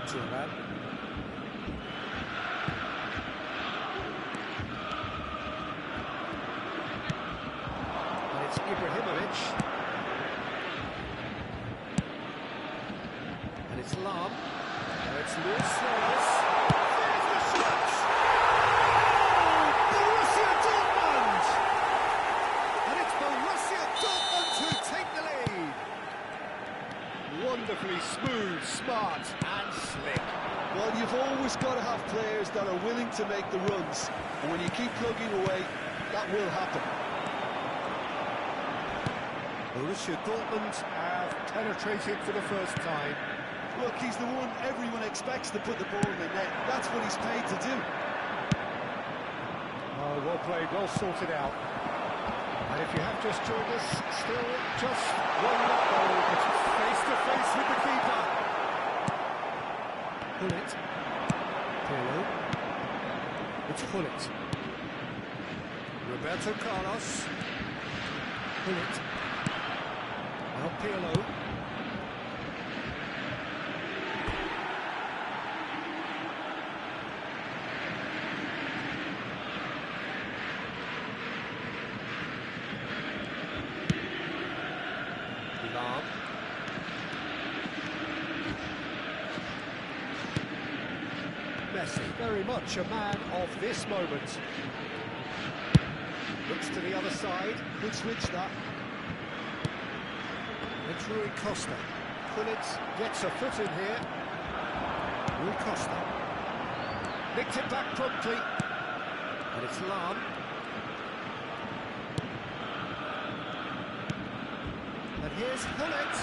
to a man. And it's Ibrahimovic. And it's Lahm. Now it's Luis Suarez. There's the shot! Oh, Borussia Dortmund! And it's Borussia Dortmund who take the lead. Wonderfully smooth, smart and slick. Well, you've always got to have players that are willing to make the runs. And when you keep plugging away, that will happen. Borussia Dortmund have penetrated for the first time. Look, he's the one everyone expects to put the ball in the net. That's what he's paid to do. Oh, well played, well sorted out. And if you have just joined us, still just one goal, but face to face with the keeper. Gullit. Pirlo. It's Gullit. Roberto Carlos. Gullit. Now Pirlo. Lahm. Messi, very much a man of this moment. Looks to the other side. Good switch, that. It's Rui Costa. Gullit gets a foot in here. Rui Costa. Nicked it back promptly. And it's Lahm. And here's Gullit.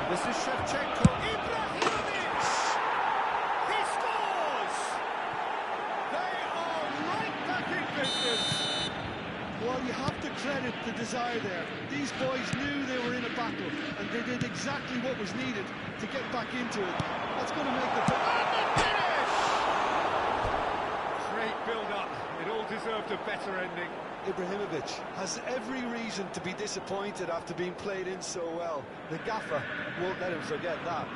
This is Shevchenko. Ibrahimovic! He scores! They are right back in business. Well, you have to credit the desire there. These boys knew they were in a battle, and they did exactly what was needed to get back into it. That's going to make the... And the finish! Great build-up. It all deserved a better ending. Ibrahimovic has every reason to be disappointed after being played in so well. The gaffer won't let him forget that.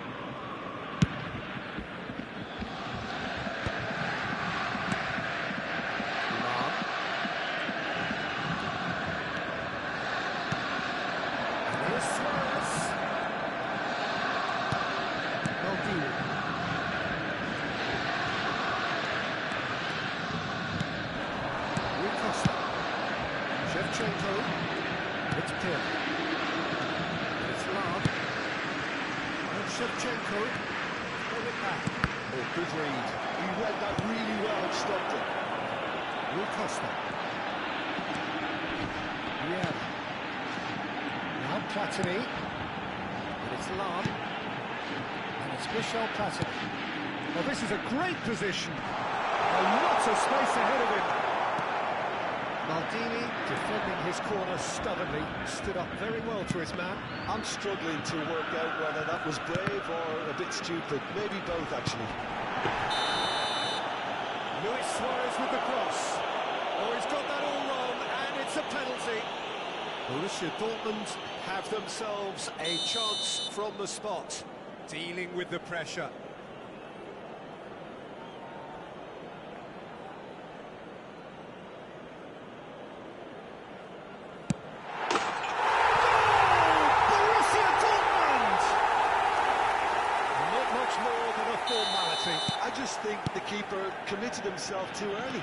Here's Suarez. Maldini. Rui Costa. Shevchenko. It's Pirlo. It's Lahm. And Shevchenko. Throw it back. Oh, good read. He read that really well and stopped it. Rui Costa. Yeah. Now Platini. And it's Lahm. And it's Michel Platini. Well, this is a great position. A lot of space ahead of him. Maldini, defending his corner stubbornly, stood up very well to his man. I'm struggling to work out whether that was brave or a bit stupid. Maybe both, actually. Luis Suarez with the cross. Oh, he's got that all wrong, and it's a penalty. Borussia Dortmund have themselves a chance from the spot, dealing with the pressure. I just think the keeper committed himself too early.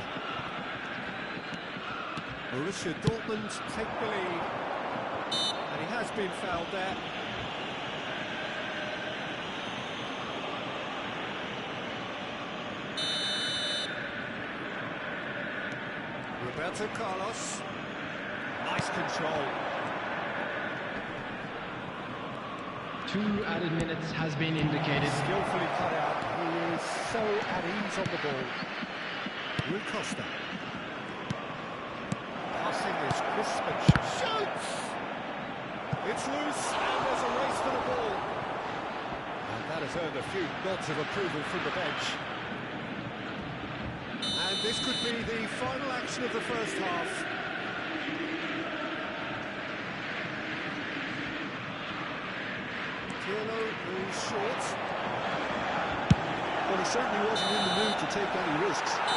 Borussia Dortmund take the lead, and he has been fouled there. Roberto Carlos, nice control. 2 added minutes has been indicated. Skillfully cut out. He is so at ease on the ball. Rui Costa. Passing is crisp and shoots! It's loose and there's a race for the ball. And that has earned a few nods of approval from the bench. And this could be the final action of the first half. Pirlo moves short. Well, he certainly wasn't in the mood to take any risks. That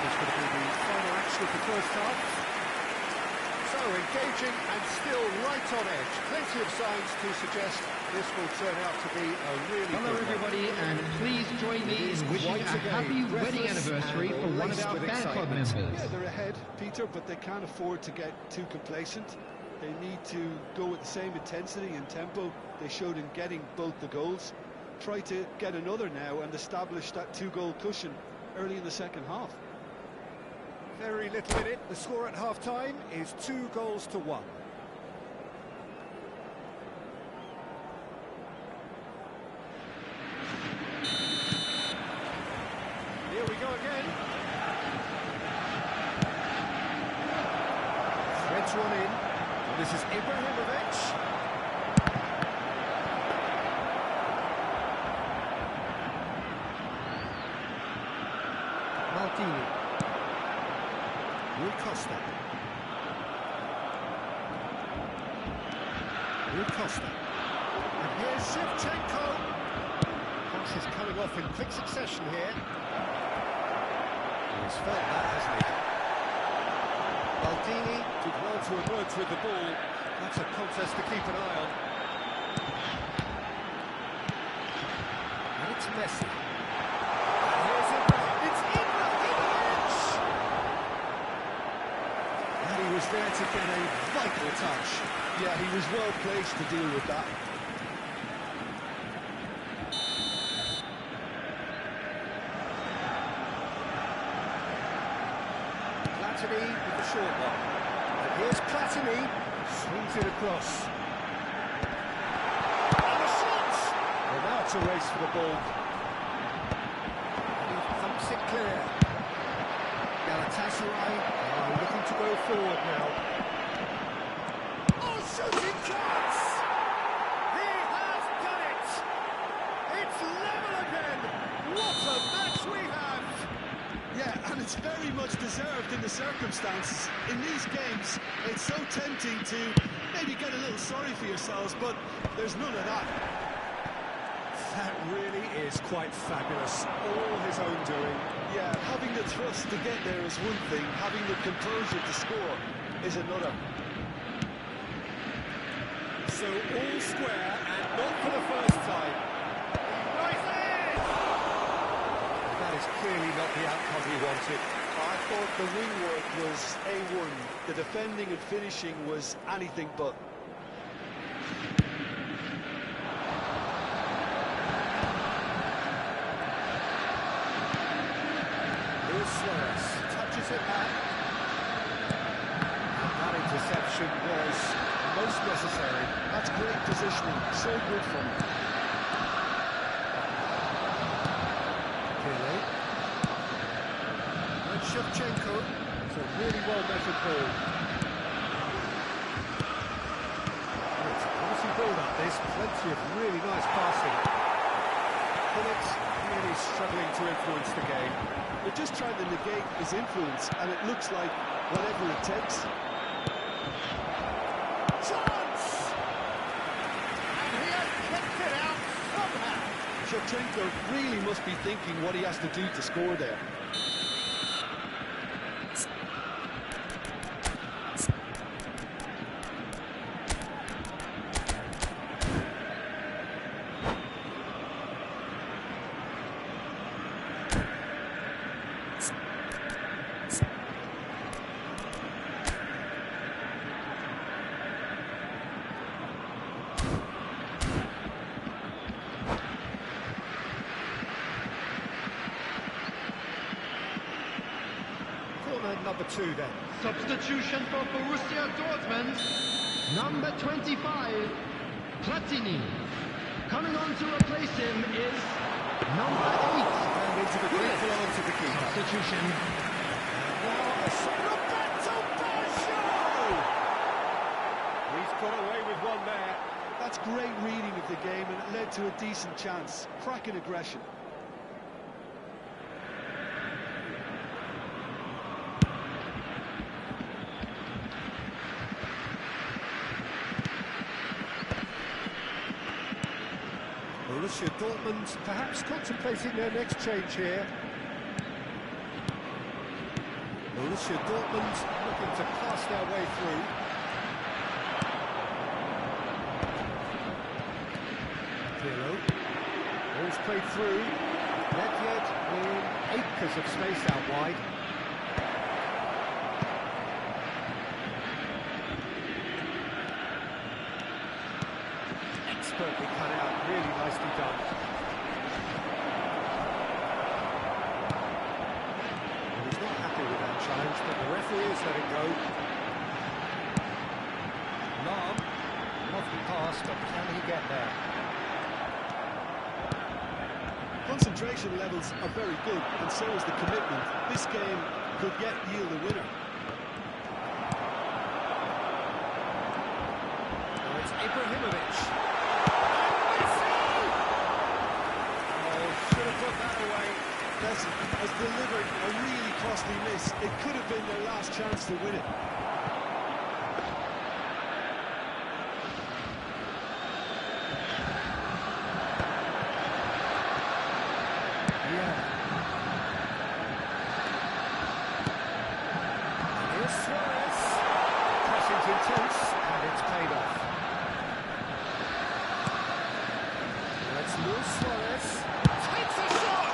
is going to be the final action of the first half. So engaging and still right on edge. Plenty of signs to suggest this will turn out to be a really Hello good one. everybody, and please join me in wishing a happy wedding anniversary for one of our fan club members. Yeah, they're ahead, Peter, but they can't afford to get too complacent. They need to go with the same intensity and tempo they showed in getting both the goals. Try to get another now and establish that two-goal cushion early in the second half. Very little in it. The score at half-time is 2-1. Here we go again. Threads one in. And this is Ibrahimovic. Maldini. Rui Costa. Rui Costa. And here's Shevchenko. Pass is coming off in quick succession here. He's felt that, hasn't he? Maldini did well to emerge with the ball. That's a contest to keep an eye on. And it's Messi. And here's Ibrahimovic. It's Ibrahimovic! And he was there to get a vital touch. Yeah, he was well placed to deal with that. Platini with the short one. And here's Platini. Swings it across. And a shot! Well, now it's a race for the ball. And he thumps it clear. Galatasaray are looking to go forward now. Oh, shooting chance! He has done it! It's level again! What a match we have! Yeah, and it's very much deserved in the circumstances. In these games, it's so tempting to maybe get a little sorry for yourselves, but there's none of that. That really is quite fabulous. All his own doing. Yeah, having the thrust to get there is one thing, having the composure to score is another. So all square, and not for the first time. That is clearly not the outcome he wanted. I thought the wing work was A1. The defending and finishing was anything but. Here's Suarez, touches it back. And that interception was most necessary. That's great positioning, so good from him. Clearly. And Shevchenko, it's a really well-measured ball. And it's a quality build-up, this. Plenty of really nice passing. Phillips really struggling to influence the game. They're just trying to negate his influence, and it looks like whatever it takes. Chance! And he has kept it out somehow. Shevchenko really must be thinking what he has to do to score there. Number 2 then. Substitution for Borussia Dortmund, number 25, Platini. Coming on to replace him is number 8. And into the critical arms of the keeper. Substitution. Now a shot. Roberto Baggio! He's got away with one there. That's great reading of the game, and it led to a decent chance. Cracking aggression. Borussia Dortmund perhaps contemplating their next change here. Borussia Dortmund looking to cast their way through. Pirlo. Ball's played through. Nedved in acres of space out wide. Expertly cut out, really nicely done. Well, he's not happy with that challenge, but the referee is letting go. Lahm, lovely pass, but can he get there? Concentration levels are very good, and so is the commitment. This game could yet yield a winner. Now it's Ibrahimovic. Messi has delivered a really costly miss. It could have been their last chance to win it. Yeah. Here's Suarez. Pressing's intense, and it's paid off. Now it's Luis Suarez. Takes a shot!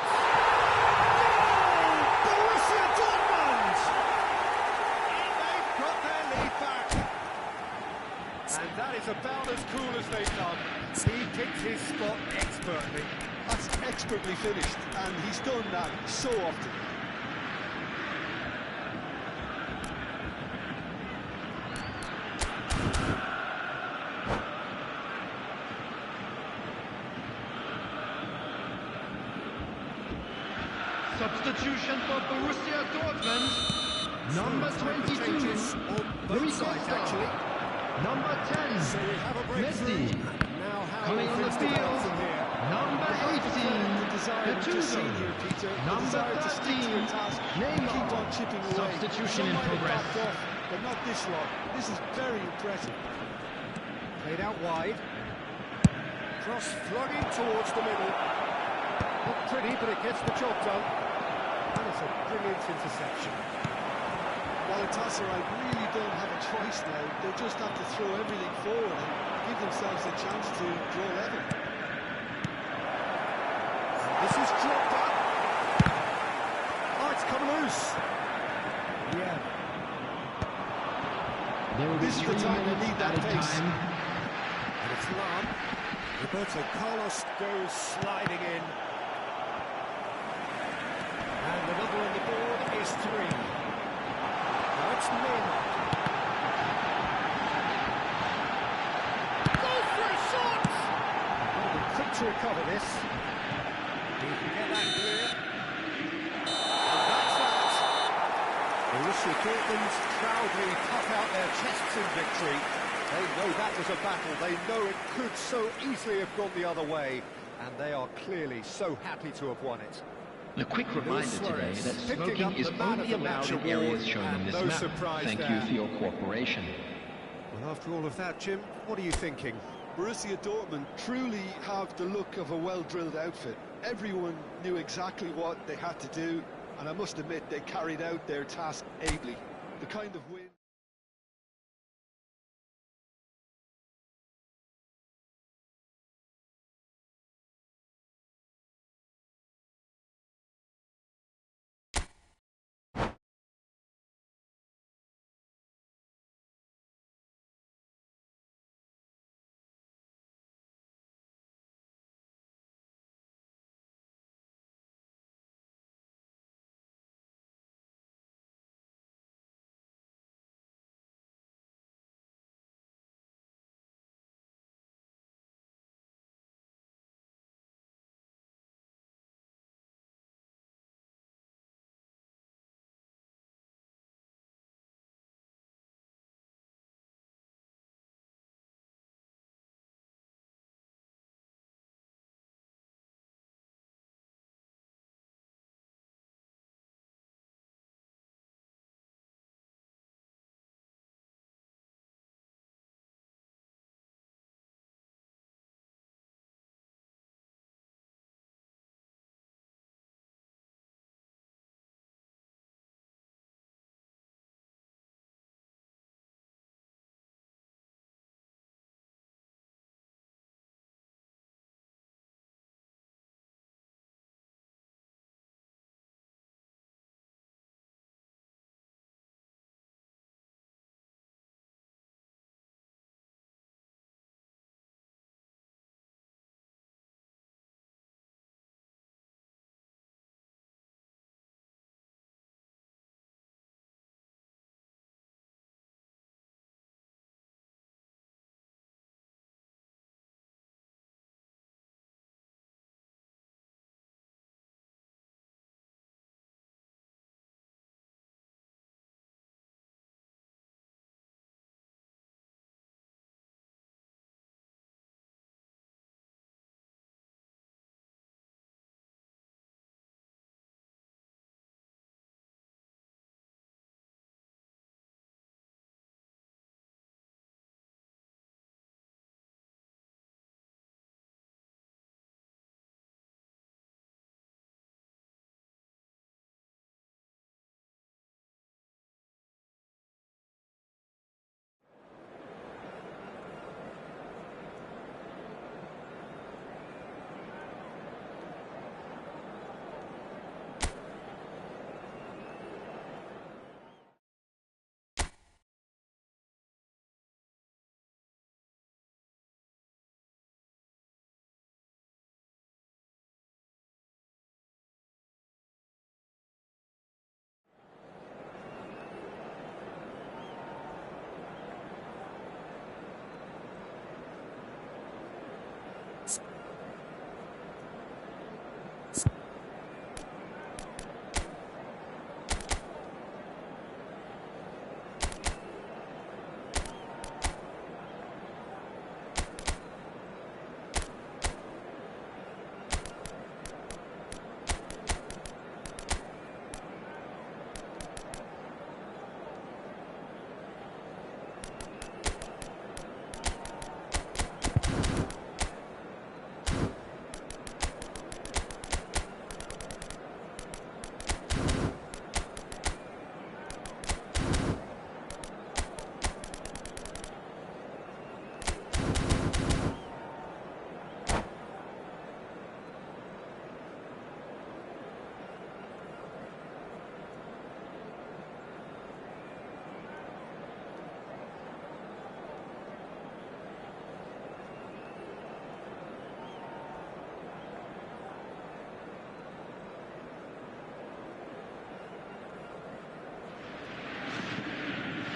Borussia Dortmund! And they've got their lead back. And that is about as cool as they come. He picked his spot expertly. That's expertly finished, and he's done that so often. Substitution for Borussia Dortmund. Number 22, Luis Costa. Number 10, So we have a breakthrough. Messi. Now how Coming on the things develop field, from here. number 18, Desire to see Gattuso. here, Peter. The Number desire to stick to 13, your task, Neymar. keep on chipping away. Substitution Some in might have progress. backed off, but not this lot. This is very impressive. Played out wide. Cross flogging towards the middle. Not pretty, but it gets the job done. And it's a brilliant interception. Galatasaray really don't have a choice now. They just have to throw everything forward and give themselves a chance to draw level. This is dropped up. Oh, it's come loose. Yeah. There will be This is 3 the time they minutes need that added pace. time. And it's Lahm. Roberto Carlos goes sliding in. And the number on the board is 3. Now it's Neymar. Goes for a shot! Well, we're quick to recover this. He can get that clear. And that's that. Borussia Dortmund proudly puff out their chests in victory. They know that was a battle. They know it could so easily have gone the other way. And they are clearly so happy to have won it. A quick reminder today that picking smoking up is the man of only the allowed match in areas award, shown and in this no map. surprise Thank you there. for your cooperation. Well, after all of that, Jim, what are you thinking? Borussia Dortmund truly have the look of a well-drilled outfit. Everyone knew exactly what they had to do, and I must admit they carried out their task ably. The kind of win...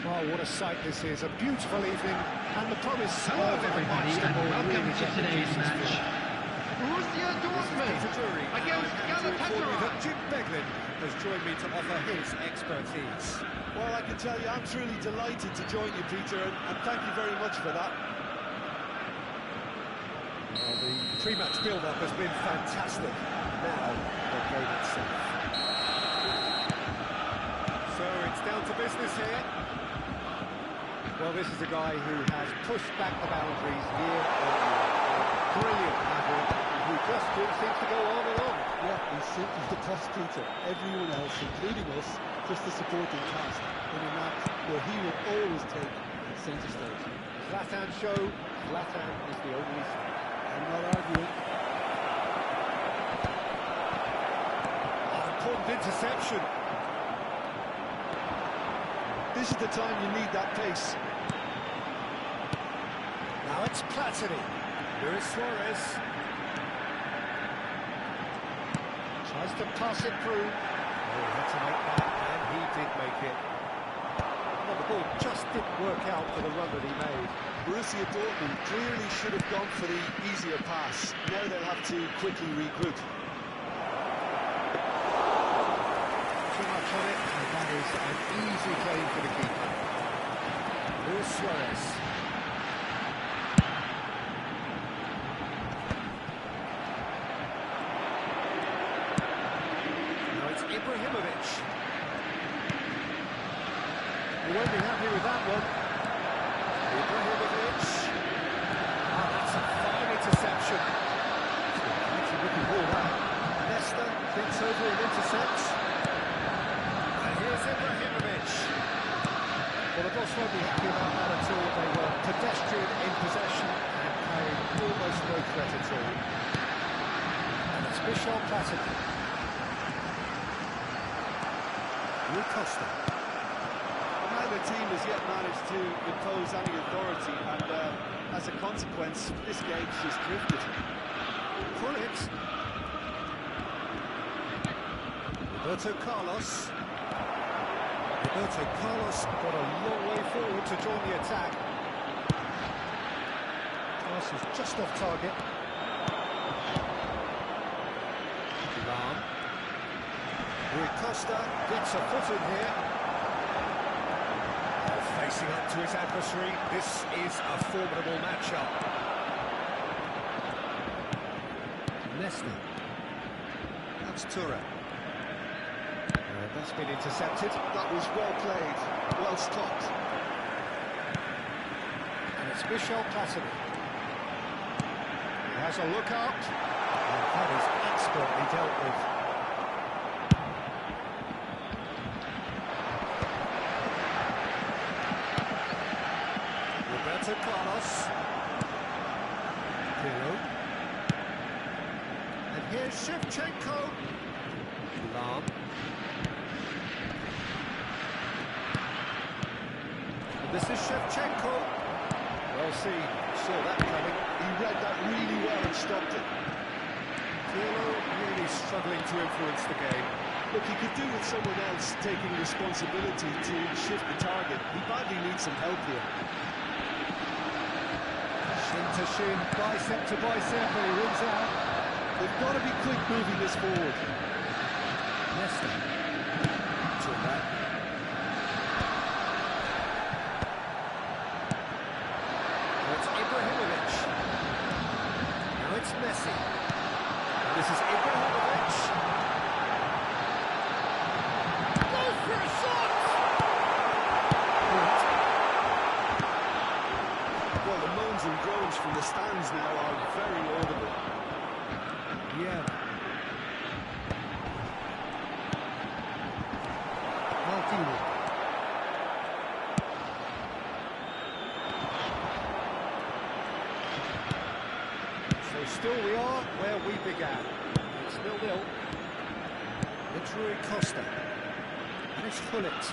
Oh, what a sight this is. A beautiful evening and the promise Hello of a everybody match that and will welcome really to get today's the match. Borussia Dortmund against Galatasaray. Jim Beglin has joined me to offer his expertise. Well, I can tell you, I'm truly delighted to join you, Peter, and thank you very much for that. Well, the pre-match build-up has been fantastic. Now, the game itself. So it's down to business here. Well, this is a guy who has pushed back the boundaries year on year. Brilliant athlete who just seems to go on and on. Yeah, he's simply the boss, Peter. Everyone else, including us, just a supporting cast in a match where he will always take centre stage. Zlatan show, Zlatan is the only thing. I'm not arguing. Important interception. This is the time you need that pace. Now it's Platini. Luis Suarez. Tries to pass it through. Oh, he had to make that, and he did make it. Well, the ball just didn't work out for the run that he made. Borussia Dortmund clearly should have gone for the easier pass. Now they'll have to quickly regroup. Too much on it, and that is an easy claim for the keeper. Luis Suarez. Now it's Ibrahimovic. He won't be happy with that one. Ibrahimovic. Oh, that's a fine interception. That's a wicked ball, that. Nesta thinks over and intercepts. And here's Ibrahimovic. Well, the boss won't be happy about that at all. They were pedestrian in possession and carried almost no threat at all. And it's Michel Platini. Rui Costa. Neither team has yet managed to impose any authority, and as a consequence, this game's just drifted. Gullit. Roberto Carlos. Roberto Carlos got a long way forward to join the attack. Pass was just off target. Lam. Rui Costa gets a foot in here. Facing up to his adversary, this is a formidable matchup. Nesta. That's Touré. That's been intercepted. That was well played, well stopped. And it's Michel Platini. He has a look out. And that is expertly dealt with. Roberto Carlos. Pirlo. And here's Shevchenko. Lam. And this is Shevchenko. Well, saw that coming. He read that really well and stopped it. Pirlo really struggling to influence the game. Look, he could do with someone else taking responsibility to shift the target. He badly needs some help here. Shin to shin, bicep to bicep, and he wins out. They've got to be quick moving this forward. Leicester. Took that. It's Ibrahimovic. Now it's Messi. This is Ibrahimovic. Goes for a shot! Well, the moans and groans from the stands now are very audible. Yeah. Maldini. So still we are where we began. It's 0-0. It's Rui Costa. And it's Gullit.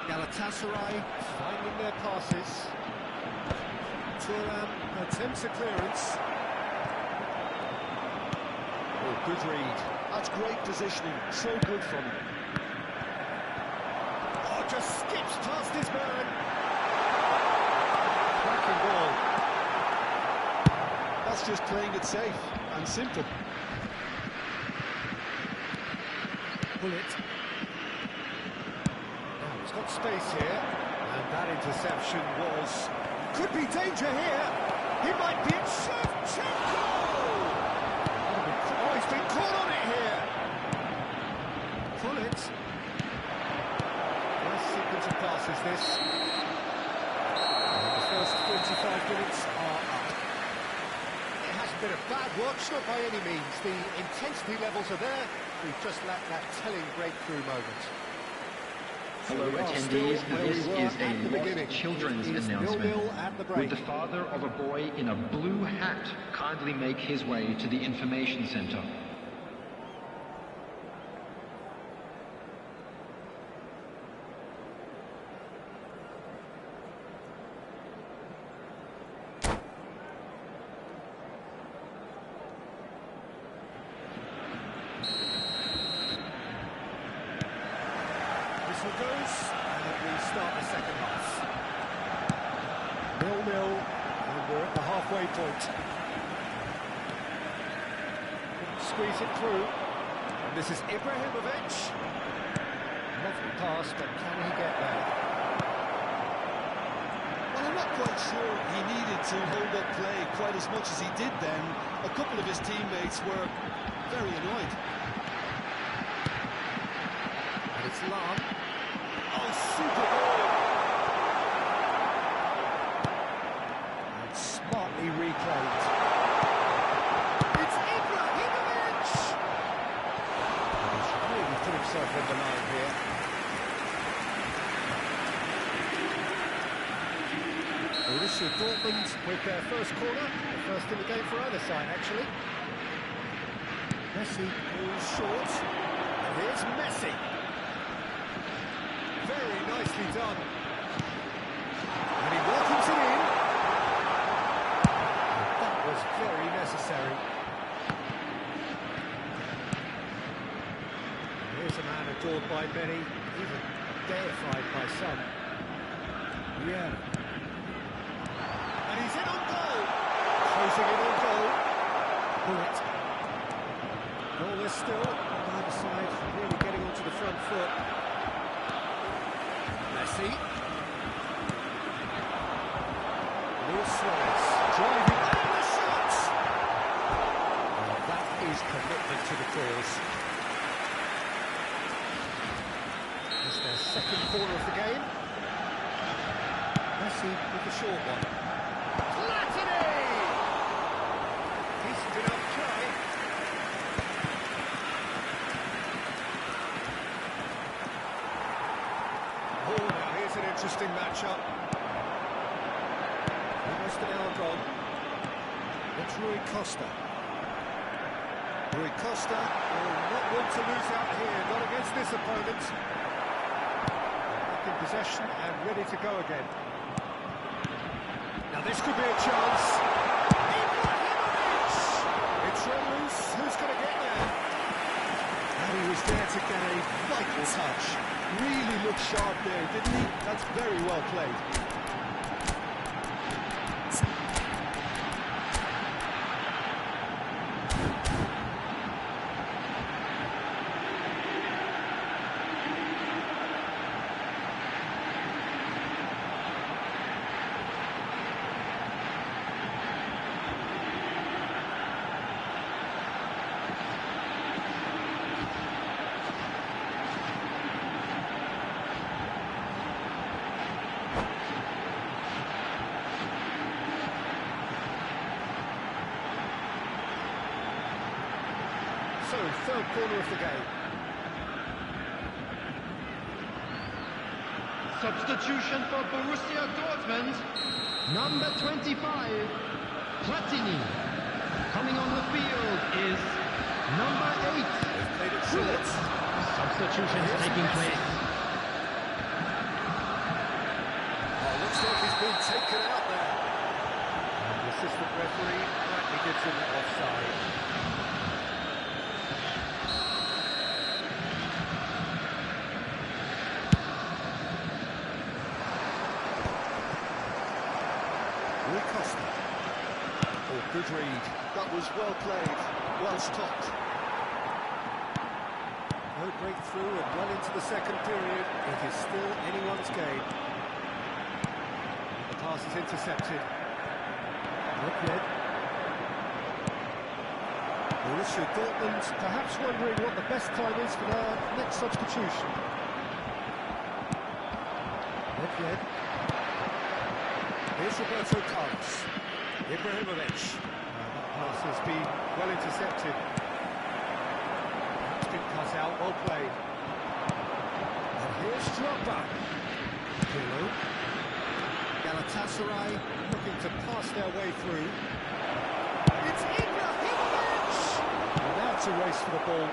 Galatasaray finding their passes. Thuram attempts a clearance. Oh, good read. That's great positioning, so good from him. Oh, just skips past his man. Cracking ball. That's just playing it safe and simple. Gullit. Oh, he's got space here. And that interception was... Could be danger here. He might be in Shevchenko! Oh, he's been caught on it here. Gullit. Nice sequence of passes, this. And the first 45 minutes are up. It hasn't been a bad watch, not by any means. The intensity levels are there. We've just lacked that telling breakthrough moment. Hello attendees, this is a Lost Children's announcement. Would the father of a boy in a blue hat kindly make his way to the information center? Whistle goes, and we start the second half. 0-0, and we're at the halfway point. Squeeze it through, and this is Ibrahimovic. Lovely pass, but can he get there? Well, I'm not quite sure he needed to hold up play quite as much as he did then. A couple of his teammates were very annoyed. And it's Lam. Oh, super ball! And smartly reclaimed. It's Ibrahimovic! And he's really put himself on the line here. Borussia Dortmund with their first corner. The first in the game for either side, actually. Messi moves short. And here's Messi. Very nicely done. And he welcomes it in. That was very necessary. Here's a man adored by many, even deified by some. Yeah. And he's in on goal. Closing in on goal. Gullit. Goalless still. On the other side, really getting onto the front foot. Messi. Luis Suarez driving and the shot! Well, that is commitment to the cause. It's their second corner of the game. Messi with the short one. Platini! Decent enough try. Oh, now here's an interesting matchup. Almost an hour gone. It's Rui Costa. Rui Costa will not want to lose out here, not against this opponent. Back in possession and ready to go again. Now this could be a chance. Ibrahimovic! It's loose. Who's going to get there? And he was there to get a vital touch. Really looked sharp there, didn't he? That's very well played. So, third corner of the game. Substitution for Borussia Dortmund. Number 25, Platini. Coming on the field is number 8, Gullit. Substitutions taking place. Looks like he's been taken out there. And the assistant referee rightly gives him offside. Rui Costa. Oh, good read. That was well played, well stopped. No breakthrough and well into the second period. It is still anyone's game. The pass is intercepted. Not yet. Borussia Dortmund perhaps wondering what the best time is for their next substitution. Not yet. Here's Roberto Carlos. Ibrahimovic. That pass has been well intercepted. That's been cut out, well played. And here's Drogba. Pirlo. Galatasaray looking to pass their way through. It's Ibrahimovic! And now it's a race for the ball.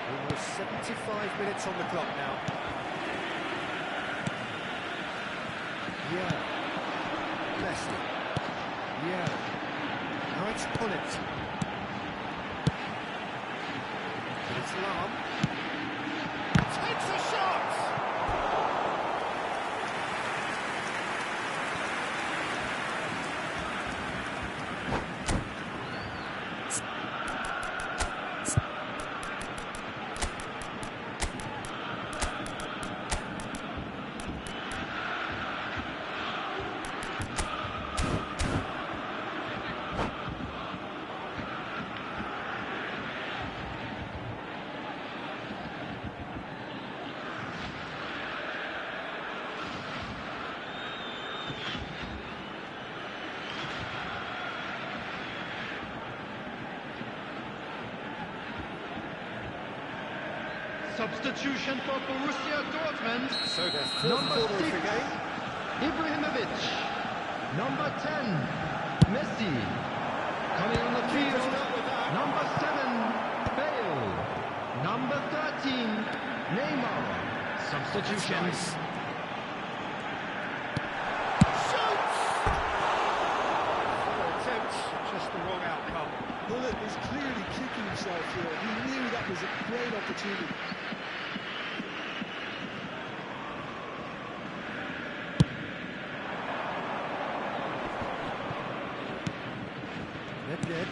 Almost 75 minutes on the clock now. Yeah. Leicester. Yeah. Now it's Pullet. And it's Lahm. Takes a shot! Substitution for Borussia Dortmund. So there's fourth Number quarter of 6, the game. Ibrahimovic. Number 10, Messi. Coming on the field, number 7, Bale. Number 13, Neymar. Substitutions. Shoots! Four attempts, just the wrong outcome. Gullit is clearly kicking himself here. He knew that was a great opportunity. Nedved.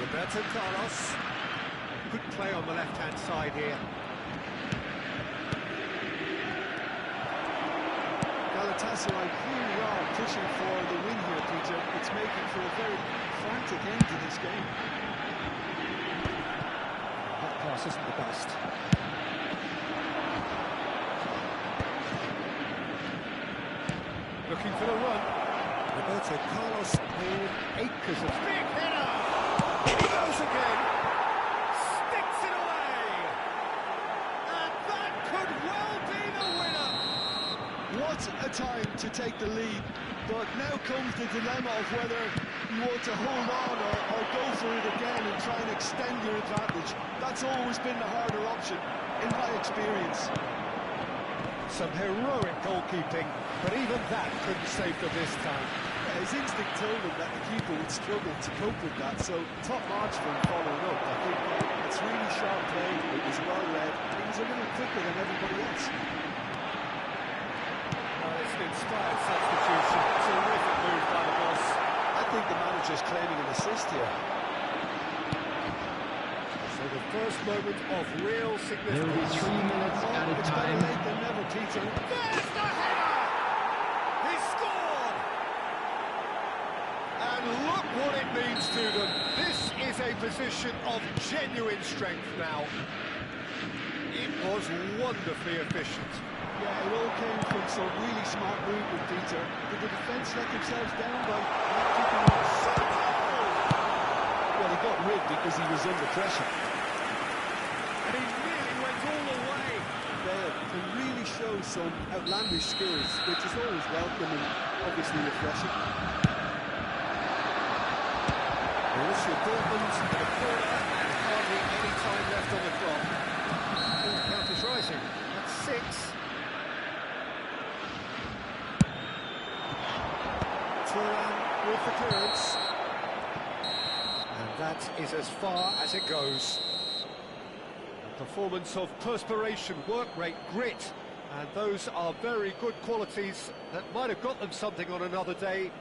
Roberto Carlos. Good play on the left-hand side here. Galatasaray really are pushing for the win here, Peter. It's making for a very frantic end to this game. That pass isn't the best. Looking for the run. Roberto Carlos with acres of... Big header! He goes again! Sticks it away! And that could well be the winner! What a time to take the lead. But now comes the dilemma of whether you want to hold on or go for it again and try and extend your advantage. That's always been the harder option, in my experience. Some heroic goalkeeping, but even that couldn't save them this time. Yeah, his instinct told him that the keeper would struggle to cope with that, so top marks for him following up. I think it's really sharp play, it was well read, and he was a little quicker than everybody else. It's an inspired substitution. Terrific move by the boss. I think the manager's claiming an assist here. So the first moment of real There will be significance. 3 minutes at a It's better time. late than never, Peter. There's the header! He scored! And look what it means to them. This is a position of genuine strength now. It was wonderfully efficient. Yeah, it all came from some really smart movement, Peter. Did the defence let themselves down by not keeping it? Shot! good because he was under pressure. And he really went all the way. Bale can really show some outlandish skills, which is always welcome and obviously refreshing. Borussia Dortmund in a corner and hardly any time left on the clock. The count is rising. That's 6. Thuram with the clearance. And that is as far as it goes. A performance of perspiration, work rate, grit, and those are very good qualities that might have got them something on another day.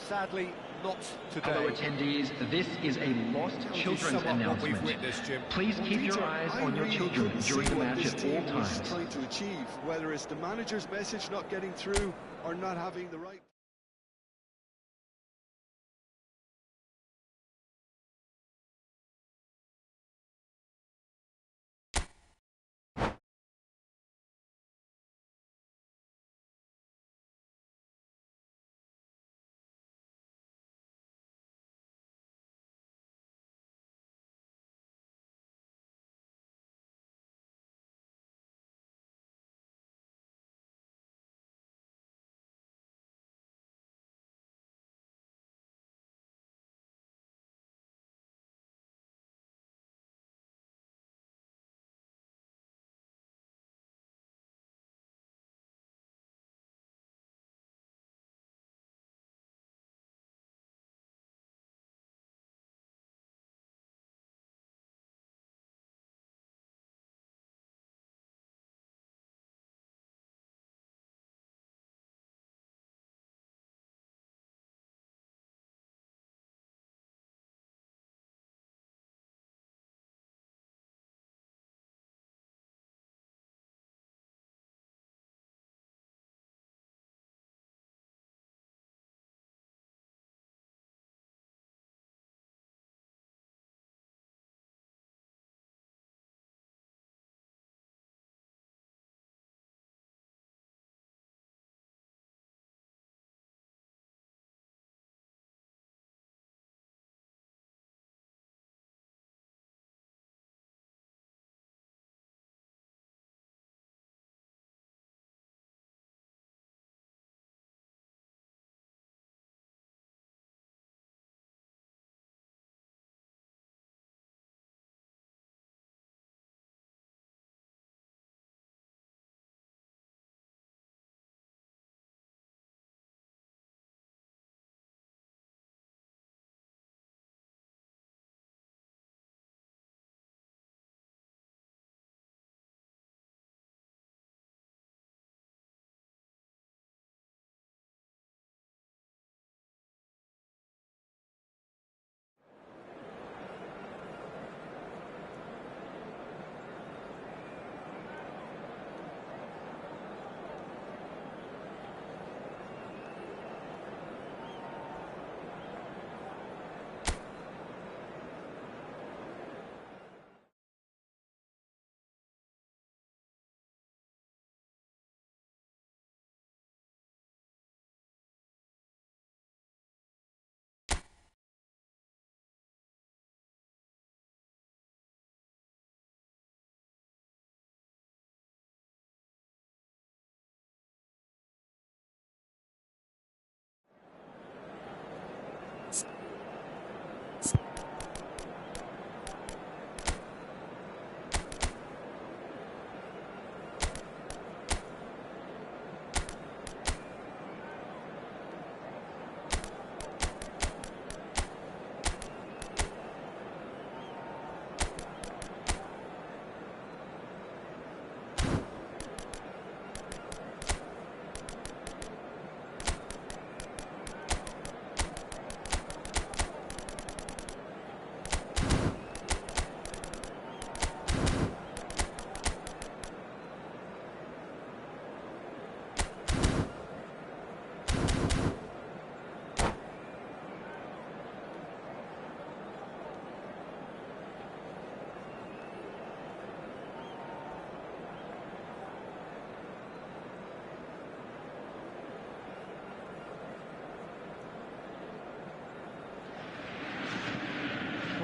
Sadly, not today. Hello attendees, this is a Lost Children's announcement. Please keep your eyes on your children during the match at all times. Trying to achieve, whether it's the manager's message not getting through or not having the right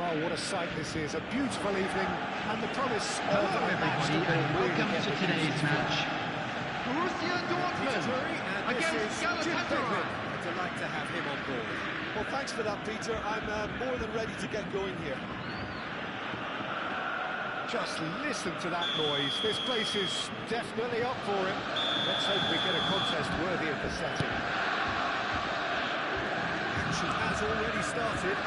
Oh, what a sight this is. A beautiful evening and the promise of Hello everybody and welcome to today's match. Borussia Dortmund against Galatasaray. A delight to have him on board. Well, thanks for that, Peter. I'm more than ready to get going here. Just listen to that noise. This place is definitely up for it. Let's hope we get a contest worthy of the setting. Action has already started.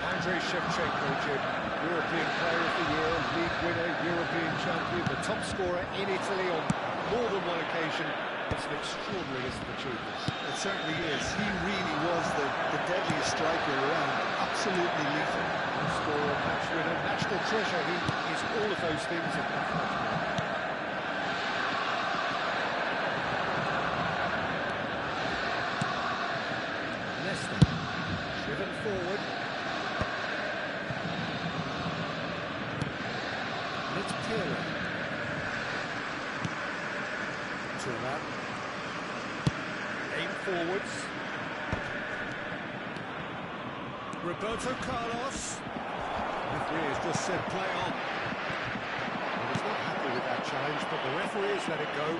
Andrei Shevchenko, Jim. European Player of the Year, League winner, European champion, the top scorer in Italy on more than one occasion. It's an extraordinary list of achievements. It certainly is. He really was the deadliest striker around. Absolutely lethal. Scorer, match winner, national treasure. He is all of those things and much more. Leicester, driven forward. And it's Pirlo. Thuram. Aim forwards. Roberto Carlos. Referee has just said play on. He was not happy with that challenge, but the referee has let it go.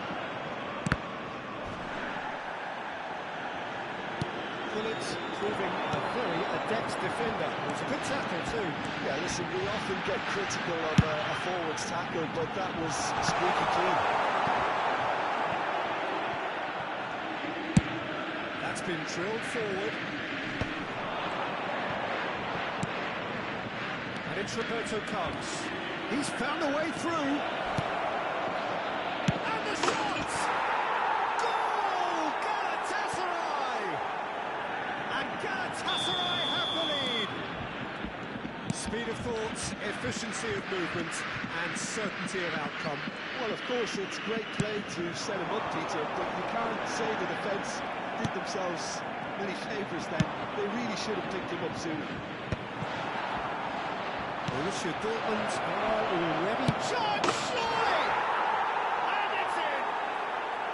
Bullets proving a very adept defender. It was a good tackle too. Yeah, listen, we often get critical of a forward's tackle, but that was squeaky clean. That's been drilled forward. And it's Roberto Carlos. He's found a way through. And the shot! Goal! Galatasaray! And Galatasaray have the lead. Speed of thought, efficiency of movement, and certainty of outcome. Well, of course, it's great play to set him up, Peter, but you can't say the defence did themselves many favours then. They really should have picked him up sooner. Borussia Dortmund are already charged, surely! And it's in!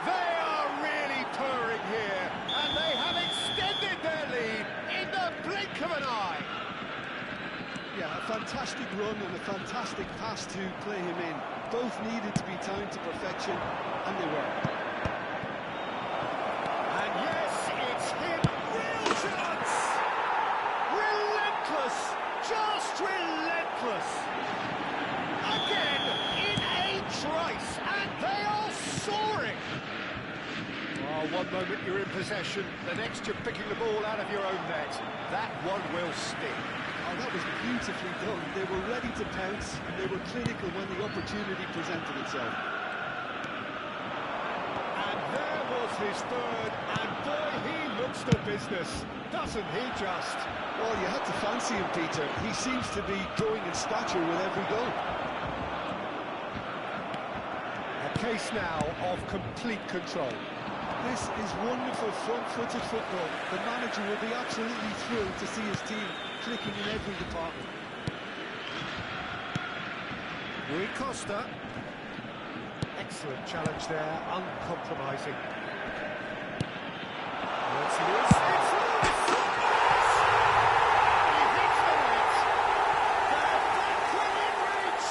They are really purring here, and they have extended their lead in the blink of an eye. Yeah, a fantastic run and a fantastic pass to play him in. Both needed to be timed to perfection, and they were. And yes, it's him, real chance! Relentless, just relentless! Again, in a trice, and they are soaring! Oh, one moment you're in possession, the next you're picking the ball out of your own net. That one will stick. Oh, that was beautifully done. They were ready to pounce, and they were clinical when the opportunity presented itself. And there was his third, and boy, he looks the business, doesn't he just? Well, you had to fancy him, Peter. He seems to be growing in stature with every goal. A case now of complete control. This is wonderful front-footed football. The manager will be absolutely thrilled to see his team clicking in every department. Rui Costa. Excellent challenge there, uncompromising. It's loose. It's loose! He hits the net. They're back within reach.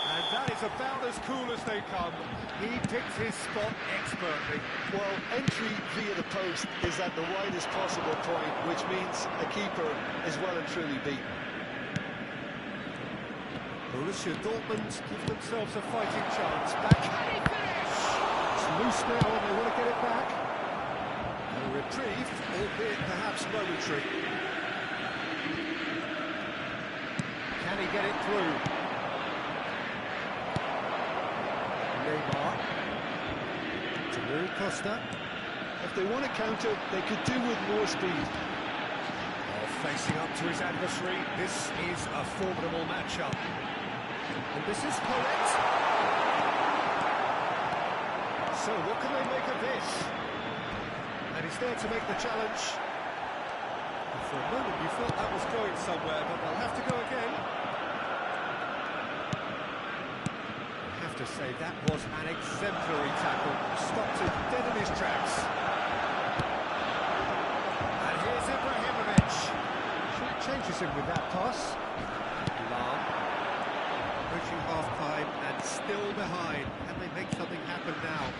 And that is about as cool as they come. He picked his spot expertly. Well, entry via the post is at the widest possible point, which means a keeper is well and truly beaten. Borussia Dortmund give themselves a fighting chance. Back, can he finish? It's loose now and they want to get it back. A reprieve, albeit perhaps momentary. Can he get it through? Neymar. To Rui Costa. If they want to counter, they could do with more speed. Facing up to his adversary, this is a formidable matchup. And this is correct. So what can they make of this? And he's there to make the challenge. For a moment you thought that was going somewhere, but they'll have to go again. I have to say that was an exemplary tackle. Stopped him dead in his tracks. And here's Ibrahimovic. catches him with that pass. Lam. Approaching half-time and still behind. Can they make something happen now?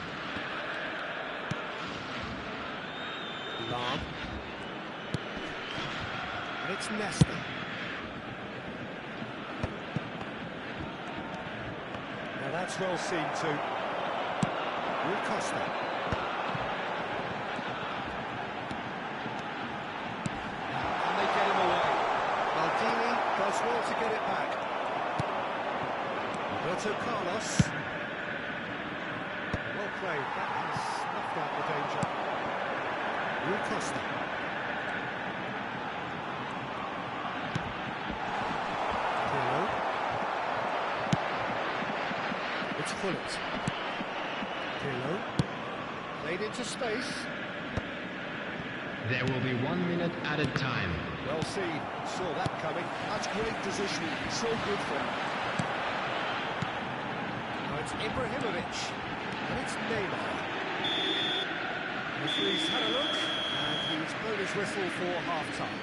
Lam. And it's Nesta. Now that's well seen too. Rui Costa. And they get him away. Maldini does well to get it back. Roberto Carlos. Well played. That has snuffed out the danger. Rui Costa. Pirlo. It's Gullit. Pirlo. Played into space. There will be 1 minute added time. Well seen. Saw that coming. That's great positioning. So good for him. Now it's Ibrahimovic. And it's Neymar. The referee's had a look. And he's blown his whistle for half-time.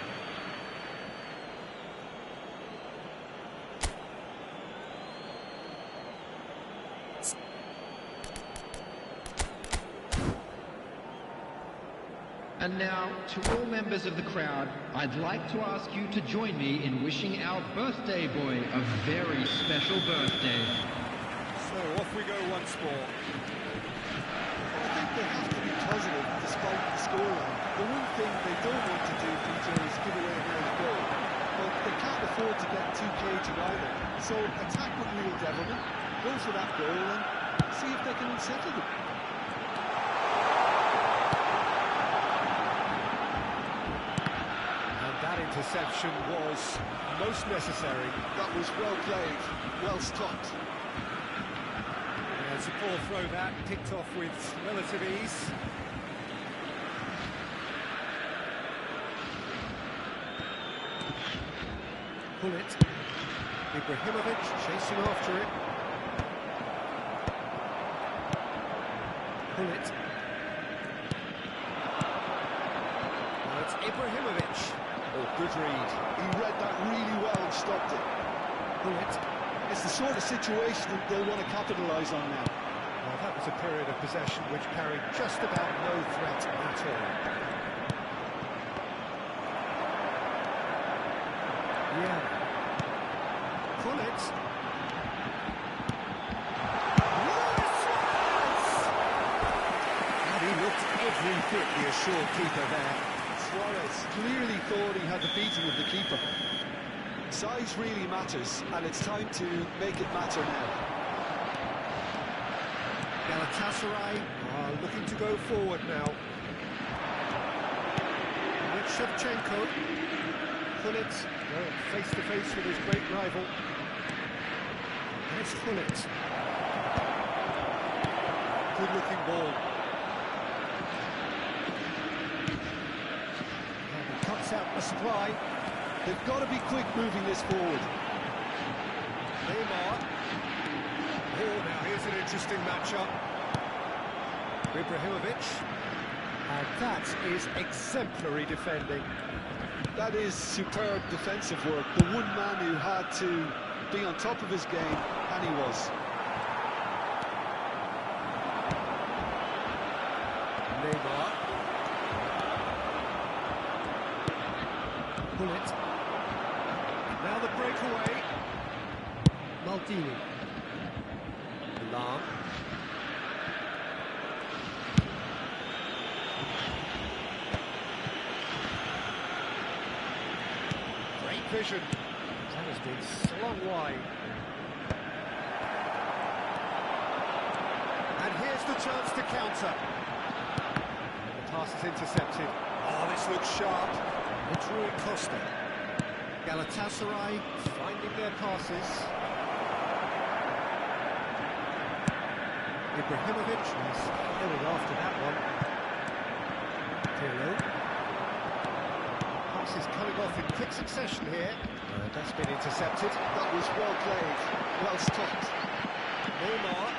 And now, to all members of the crowd, I'd like to ask you to join me in wishing our birthday boy a very special birthday. So off we go once more. I think they have to be positive despite the scoreline. The one thing they don't want to do, PJ, is give away an early goal. But they can't afford to get too cagey either. So attack with real devilment, go for that goal and see if they can unsettle them. Interception was most necessary. That was well played, well stopped. Yeah, it's a poor throw that, picked off with relative ease. Gullit. Ibrahimovic chasing after it. Gullit. Now it's Ibrahimovic. Oh, good read. He read that really well and stopped it. Gullit. It's the sort of situation that they'll want to capitalise on now. Well, that was a period of possession which carried just about no threat at all. Yeah. Gullit. And he looked every bit the assured keeper there. Suarez clearly thought he had the beating of the keeper. Size really matters, and it's time to make it matter now. Galatasaray are looking to go forward now. With Shevchenko. Gullit going face to face with his great rival. And it's Gullit. Good looking ball. Out the supply. They've got to be quick moving this forward. Neymar. Oh, now here's an interesting matchup. Ibrahimovic. And that is exemplary defending. That is superb defensive work. The one man who had to be on top of his game, and he was. Neymar. Gullit. Now the breakaway. Maldini. Lam. Great vision. That has been slung wide. And here's the chance to counter. And the pass is intercepted. Oh, this looks sharp. It's Rui Costa. Galatasaray finding their passes. Ibrahimovic is going after that one. Pirlo. Pass is coming off in quick succession here. That's been intercepted. That was well played, well stopped. Neymar.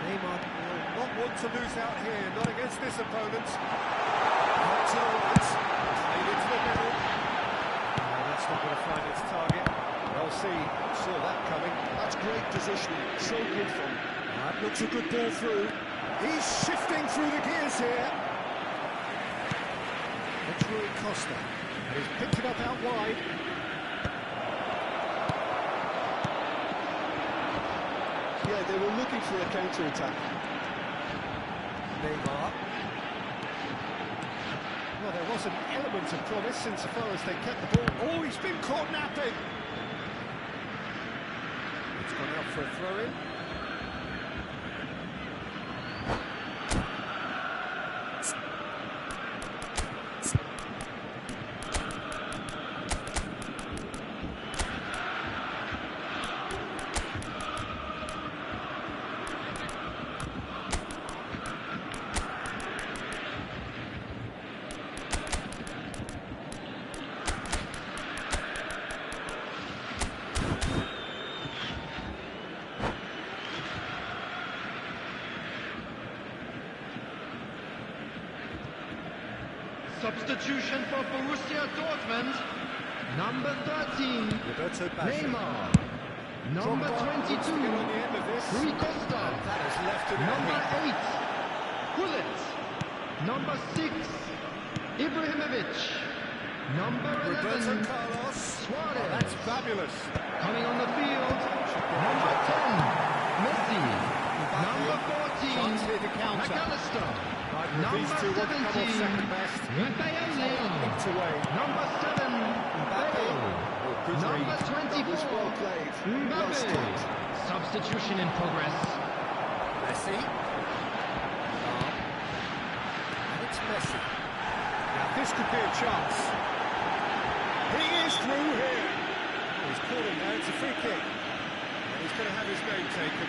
Neymar will not want to lose out here, not against this opponent. Out to the right. going to find its target. Well, saw that coming. That's great positioning, so good from him. That looks a good ball through. He's shifting through the gears here. It's Rui Costa. And he's picked it up out wide. Yeah, they were looking for a counter-attack. Neymar. Well, there was an element of promise insofar as they kept the ball. Oh, he's been caught napping. It's gone out for a throw-in. Substitution for Borussia Dortmund. Number 13, Roberto Baggio. Neymar. Number 22, Rui Costa. That has left it Number 8, Gullit. Number 6, Ibrahimovic. Number Roberto 11, Carlos. Suarez. Oh, that's fabulous. Coming on the field, number 10, Messi. Number 14, Chance here to counter. McAllister. Neither of these two want to come off second best. Raphael. Nicked away. Number 7, Bale. Good Number read. 24, Well played. Well Mbappe. stopped. Substitution in progress. Messi. And it's Messi. Now this could be a chance. He is through here. He's caught him now, it's a free kick. And he's going to have his name taken.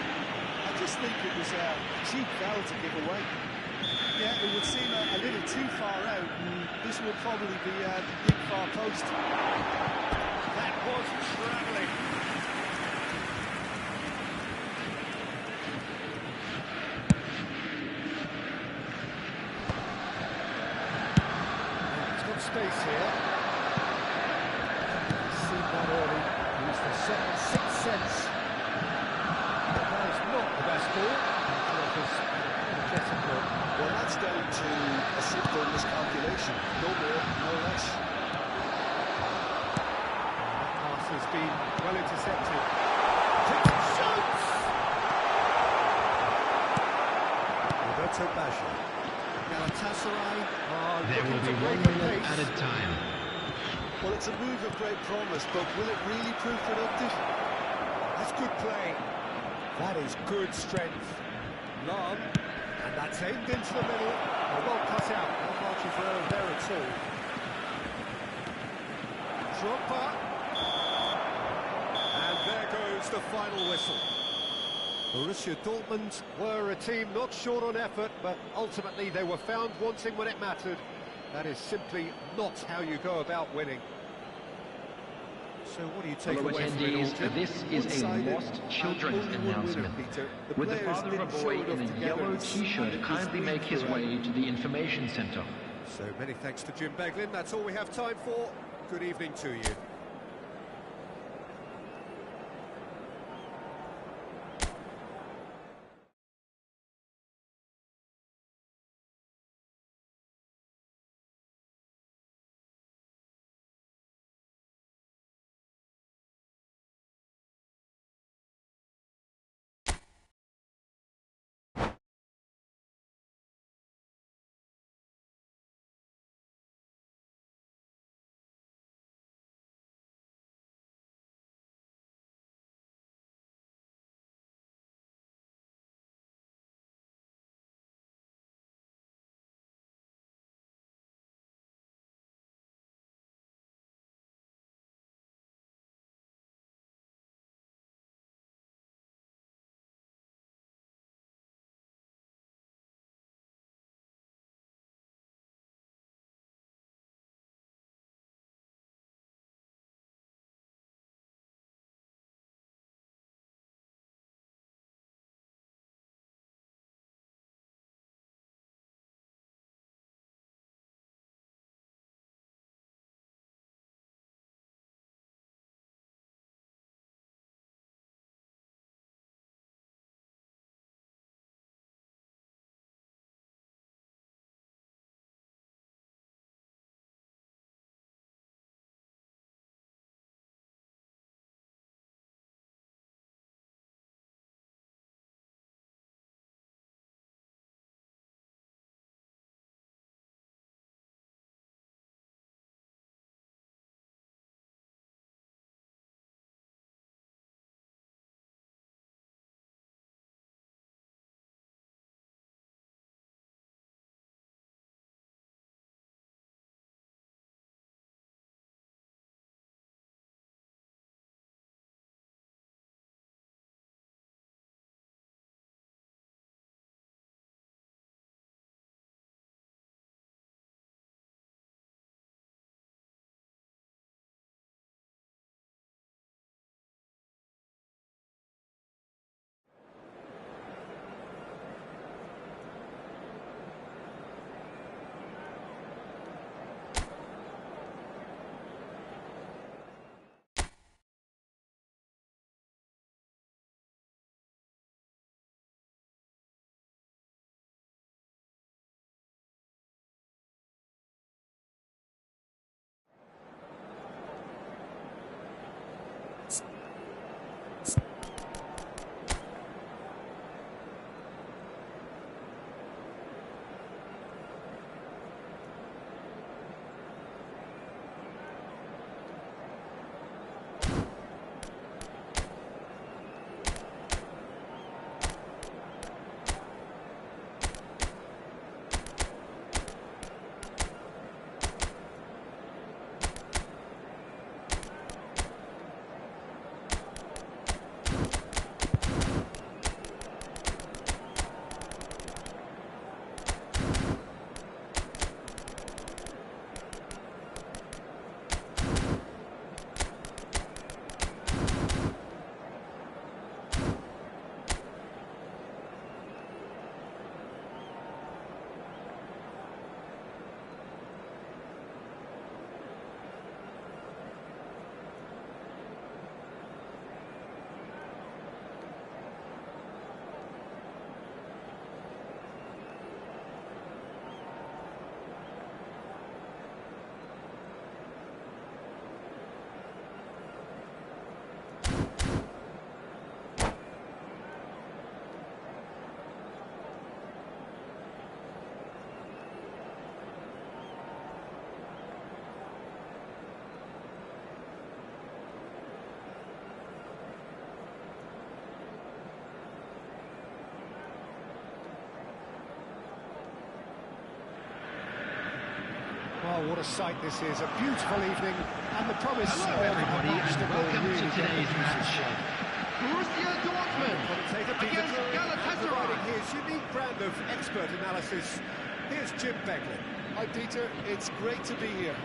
I just think it was a cheap foul to give away. Yeah, it would seem a little too far out, and this will probably be the big far post. That was travelling. He's got space here. Seen that early. Used the second sixth sense. That is not the best ball. Well, that's down to a simple miscalculation. No more, no less. That pass has been well intercepted. Shoots! Roberto Baggio. Galatasaray are There will looking be to 1 break the minute pace. added time. Well, it's a move of great promise, but will it really prove productive? That's good play. That is good strength. Long, and that's aimed into the middle. Well cut out. Not much of error there at all. Drogba. And there goes the final whistle. Borussia Dortmund were a team not short on effort, but ultimately they were found wanting when it mattered. That is simply not how you go about winning. So what do you take Fellow away from it all, attendees, Jim? this is a One-sided lost children's and only one winner, announcement. Peter. The Would the players father of a didn't boy show in enough a yellow togetherness, t-shirt and it kindly was make his throughout. way to the information centre? So many thanks to Jim Beglin. That's all we have time for. Good evening to you. Oh, what a sight this is. A beautiful evening and the promise Hello, of everybody, a match and that will welcome really to get today's the juices match. flowing. Borussia Dortmund Commentator Peter against Drury, and providing Galatasaray. his unique brand of expert analysis, here's Jim Beglin. Hi, Peter. It's great to be here.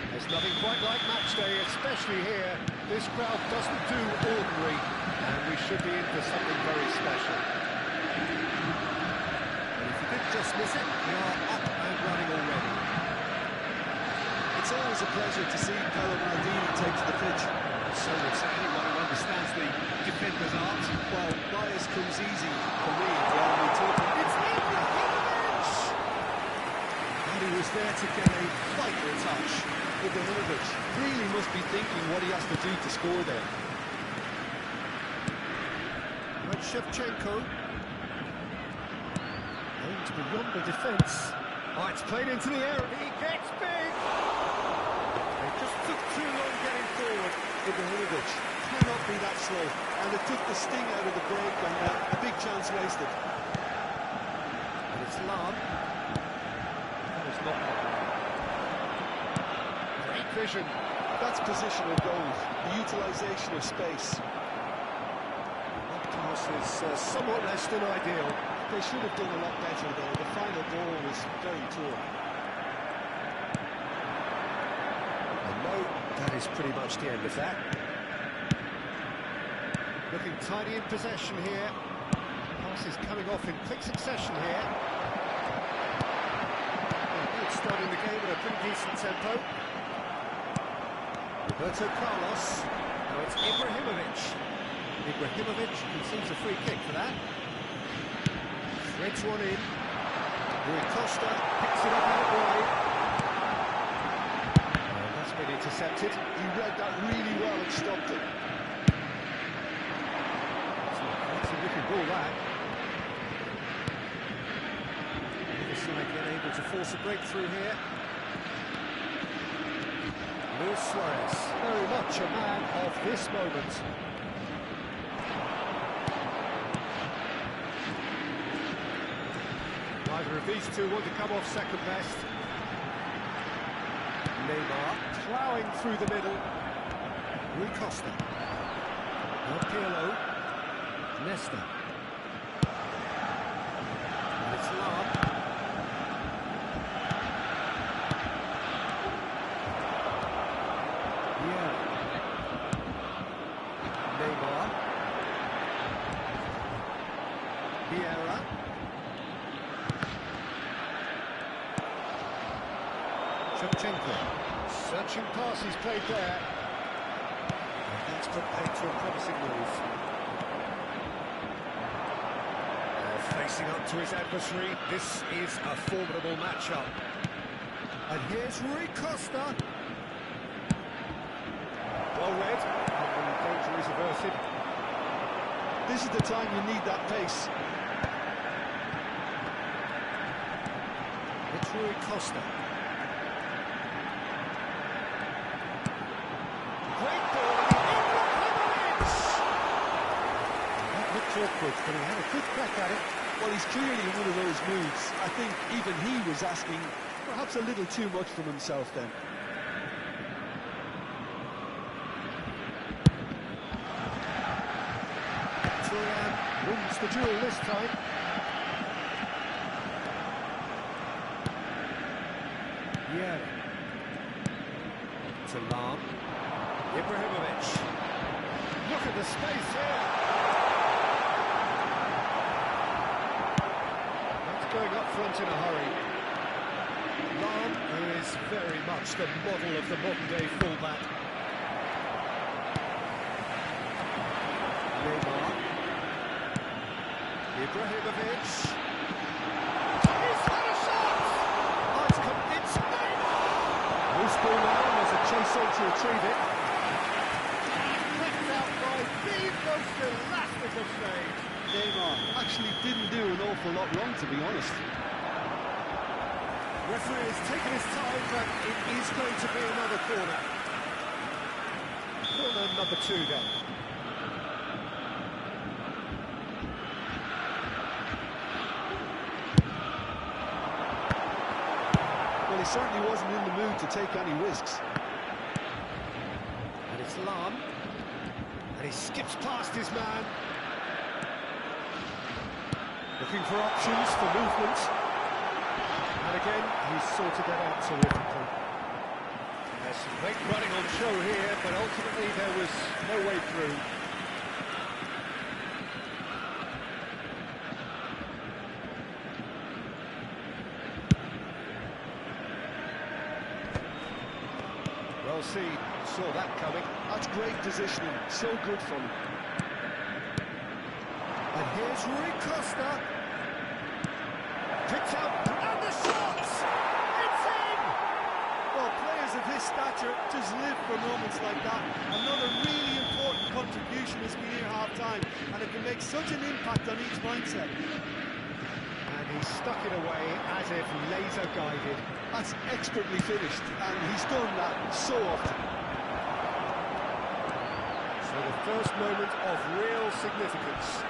There's nothing quite like match day, especially here. This crowd doesn't do ordinary, and we should be in for something very special. And if you did just miss it, we are up and running already. It's always a pleasure to see Paolo Maldini take to the pitch. So would say anyone who understands the defender's art. Well, bias comes easy for me while we talk. It's Ibrahimovic! And he was there to get a vital touch. Ibrahimovic really must be thinking what he has to do to score there. But Shevchenko. Aims beyond the defence. Oh, it's played into the air. He gets big! They just took too long getting forward. Ibrahimovic cannot be that slow, and it took the sting out of the break and a big chance wasted. And it's Lahm. That was not great vision. That's positional goal, the utilisation of space. That pass is somewhat less than ideal. They should have done a lot better though. The final ball was very poor. And no, that is pretty much the end of that. Looking tidy in possession here. Pass is coming off in quick succession here. Good start in the game at a pretty decent tempo. Roberto Carlos. Now it's Ibrahimovic. Ibrahimovic concedes a free kick for that. Threads one in. Rui Costa picks it up out wide. And that's been intercepted. He read that really well and stopped it. That's a wicked ball, that. This side get able to force a breakthrough here. Luis Suarez, very much a man of this moment. Neither of these two want to come off second best. Neymar ploughing through the middle. Rui Costa. Now Pirlo. Nesta. And it's Lahm. Yeah. Neymar. Vieira. Shevchenko. Searching pass he's played there. And that's put paid to a promising move. Facing up to his adversary, this is a formidable matchup. And here's Rui Costa. Well read, and the danger is averted. This is the time you need that pace. It's Rui Costa. Great ball, Ibrahimovic! That looked awkward, but he had a good crack at it. Well, he's clearly in one of those moods. I think even he was asking perhaps a little too much from himself then. Thuram wins the duel this time. Yeah. To Lahm. Ibrahimovic. Look at the space here. That's going up front in a hurry. Lahm, who is very much the model of the modern-day fullback. Neymar. Ibrahimovic. He's had a shot! Oh, it's convinced Neymar! Loose ball now, there's a chase on to retrieve it. Picked out by the most elastic of saves. Neymar actually didn't do an awful lot wrong, to be honest. Referee has taken his time, but it is going to be another corner. Corner number 2 then. he certainly wasn't in the mood to take any risks. And it's Lahm. And he skips past his man. Looking for options for movement. And again, he's sorted that out terrifically. There's some great running on show here, but ultimately there was no way through. Well seen, saw that coming. That's great positioning, so good from him. And here's Rui Costa. Picked out, and the shots! It's in! Well, players of his stature just live for moments like that. Another really important contribution as we near half-time, and it can make such an impact on each mindset. And he stuck it away as if laser-guided. That's expertly finished, and he's done that so often. So the first moment of real significance.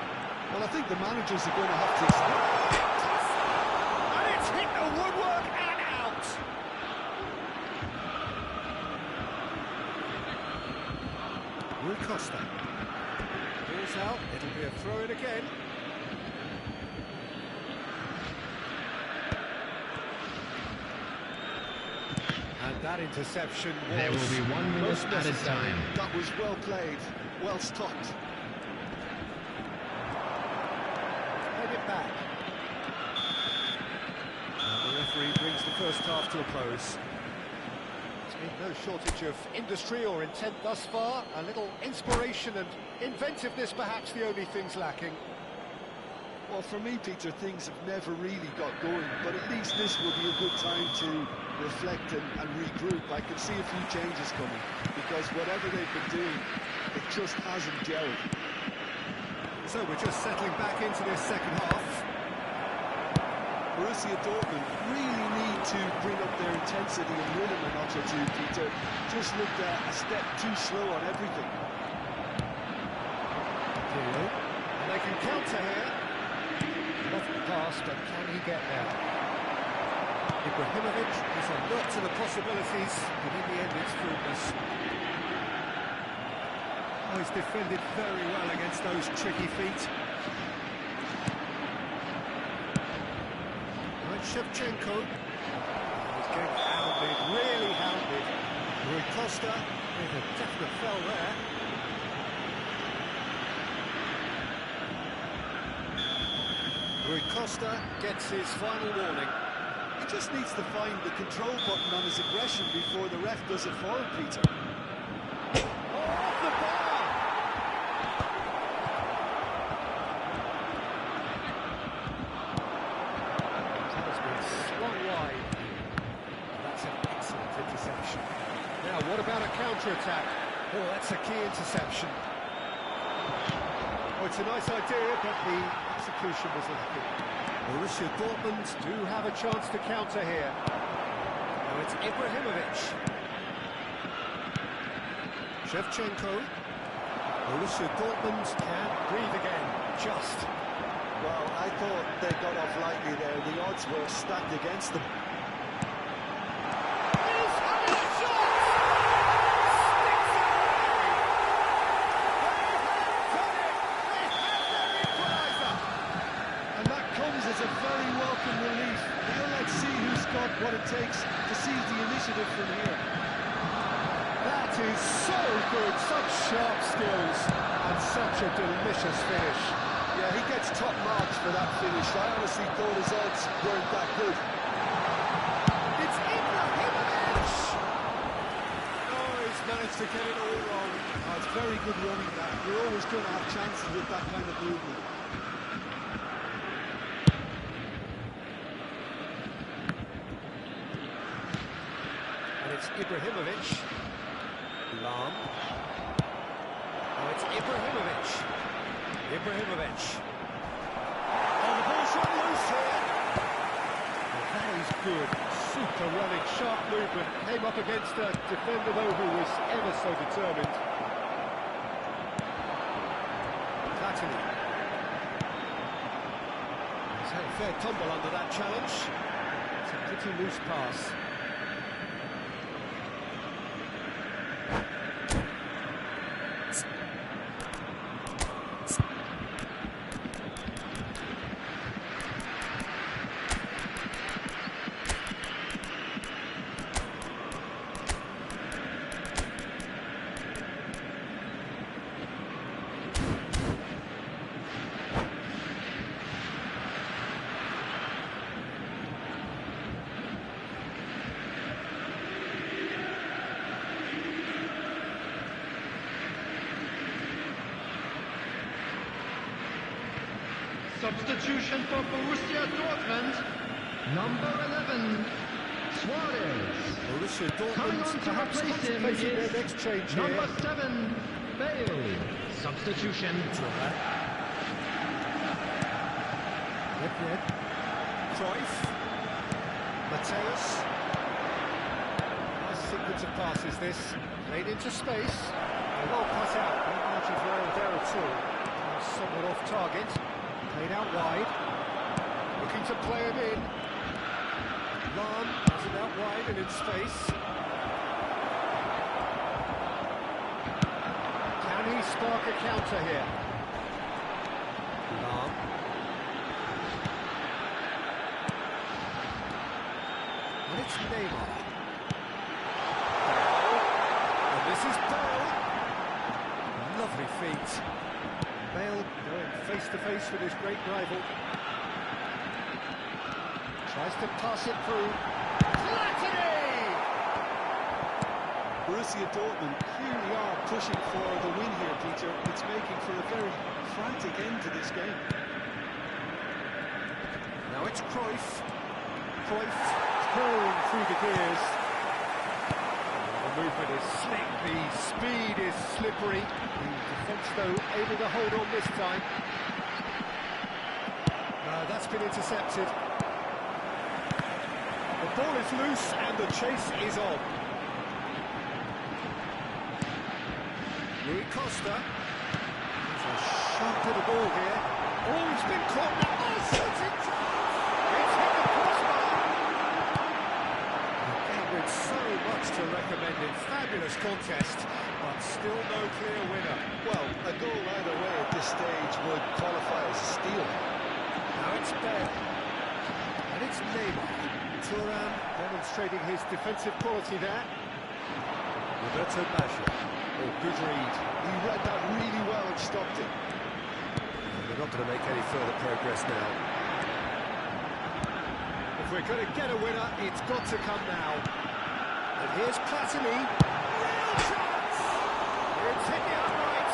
Well, I think the managers are going to have to... And it's hit the woodwork and out! Rui Costa. Ball's out, it'll be a throw-in again. And that interception was... There will be 1 minute added time. That was well played, well stopped. Head it back. And the referee brings the first half to a close. There's been no shortage of industry or intent thus far. A little inspiration and inventiveness, perhaps the only things lacking. Well, for me, Peter, things have never really got going, but at least this will be a good time to reflect and regroup. I can see a few changes coming, because whatever they've been doing, it just hasn't gelled. So we're just settling back into this second half. Borussia Dortmund really need to bring up their intensity and rhythm a notch or two, Peter. Just looked a step too slow on everything. And they can counter here. Off the pass, but can he get there? Ibrahimovic is alert to the possibilities, but in the end it's fruitless. Oh, he's defended very well against those tricky feet. And Shevchenko. He's getting hounded, really hounded. Rui Costa with a definite fell there. Rui Costa gets his final warning. He just needs to find the control button on his aggression before the ref does it for him, Peter. Off the bar! That has been swung wide. That's an excellent interception. Now, what about a counter-attack? Oh, that's a key interception. Oh, it's a nice idea, but the execution was lacking. Borussia Dortmund do have a chance to counter here. Now it's Ibrahimovic. Shevchenko. Borussia Dortmund can breathe again, just. Well, I thought they got off lightly there. The odds were stacked against them. What it takes to seize the initiative from here. That is so good, such sharp skills and such a delicious finish. Yeah, he gets top marks for that finish. I honestly thought his odds weren't that good. It's Ibrahimovic! Oh, he's managed to get it all wrong. Oh, it's very good running that. You're always going to have chances with that kind of movement. It's Ibrahimovic. Lahm. Oh, it's Ibrahimovic. Ibrahimovic. Oh, the ball's run loose here. Oh, that is good. Super running, sharp movement. Came up against a defender, though, who was ever so determined. Platini. He's had a fair tumble under that challenge. It's a pretty loose pass. Substitution for Borussia Dortmund, number 11, Suarez. Borussia Coming Dortmund on to perhaps replace him contemplating their is next change number here. 7, Bale. Substitution. Yep. Cruyff. Mateus. Nice sequence of passes this. Played into space. Well cut out. No margin for error there at all. Somewhat off target. Played out wide. Looking to play him in. Lahm has it out wide and in space. Can he spark a counter here? Lahm. And it's Neymar. Bale. And this is Bale. Lovely feet. Bale going face to face with his great rival. Tries to pass it through. Platini! Borussia Dortmund clearly are pushing for the win here, Peter. It's making for a very frantic end to this game. Now it's Cruyff. Cruyff crawling through the gears. The movement is slick, the speed is slippery. The defence, though, able to hold on this time. That's been intercepted. The ball is loose and the chase is on. Rui Costa. There's a shot to the ball here. Oh, he's been caught now. Oh, shooting chance! It's hit the crossbar. Again, with so much to recommend it. Fabulous contest, but still no clear winner. Well, a goal either way at this stage would qualify as a steal. Now it's Bale. And it's Neymar. Thuram demonstrating his defensive quality there. Roberto Baggio. Oh, good read. He read that really well and stopped it. They're not going to make any further progress now. If we're going to get a winner, it's got to come now. And here's Platini. Real chance! It's hit the upright.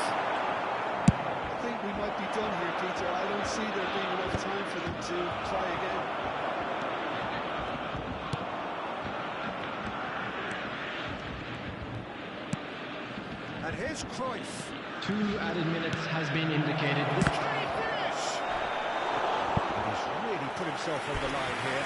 I think we might be done here, Peter. I don't see there being enough time for them to try again. And here's Cruyff. 2 added minutes has been indicated. Can he finish? He's really put himself on the line here.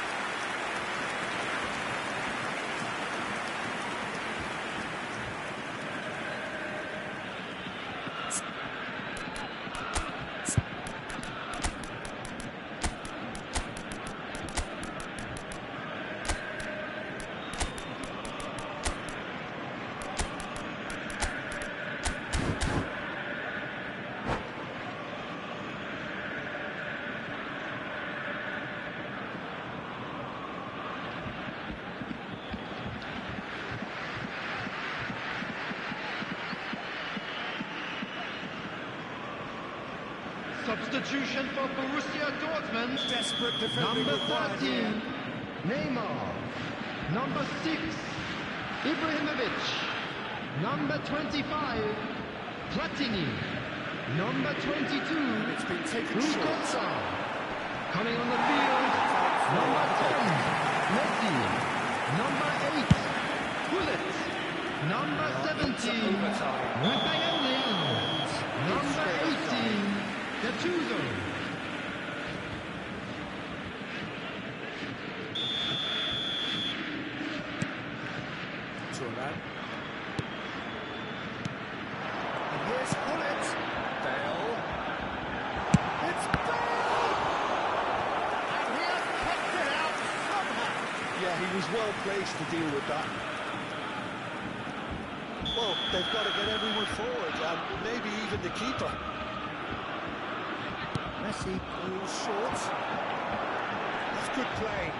Substitution for Borussia Dortmund. Desperate defending Number required 13, here. Neymar. Number 6, Ibrahimovic. Number 25, Platini. Number 22, It's been taken short. Rucosa. Coming on the field, number 10, Messi. Number 8, Gullit. Number 17, Rafael Leão. Number 18, Gattuso. Thuram. And here's Gullit. Bale. It's Bale! And he has kept it out somehow. Yeah, he was well placed to deal with that. Well, they've got to get everyone forward, and maybe even the keeper. Messi goes short. That's good play.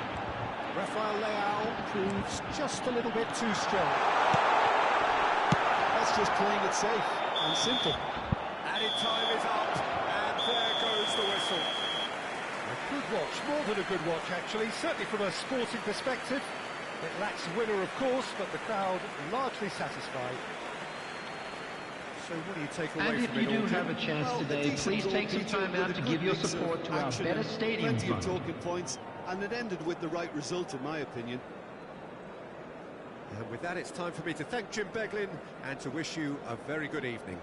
Rafael Leão proves just a little bit too strong. That's just playing it safe and simple. Added time is up, and there goes the whistle. A good watch, more than a good watch actually, certainly from a sporting perspective. It lacks a winner, of course, but the crowd largely satisfied. So what do you take away And from if you it all, do Jim? have a chance Well, a today, decent please goal, take some Peter, time with out a to good give your mix of support to our action Better and Stadium plenty of Fund. talking points, and it ended with the right result, in my opinion. And with that, it's time for me to thank Jim Beglin and to wish you a very good evening.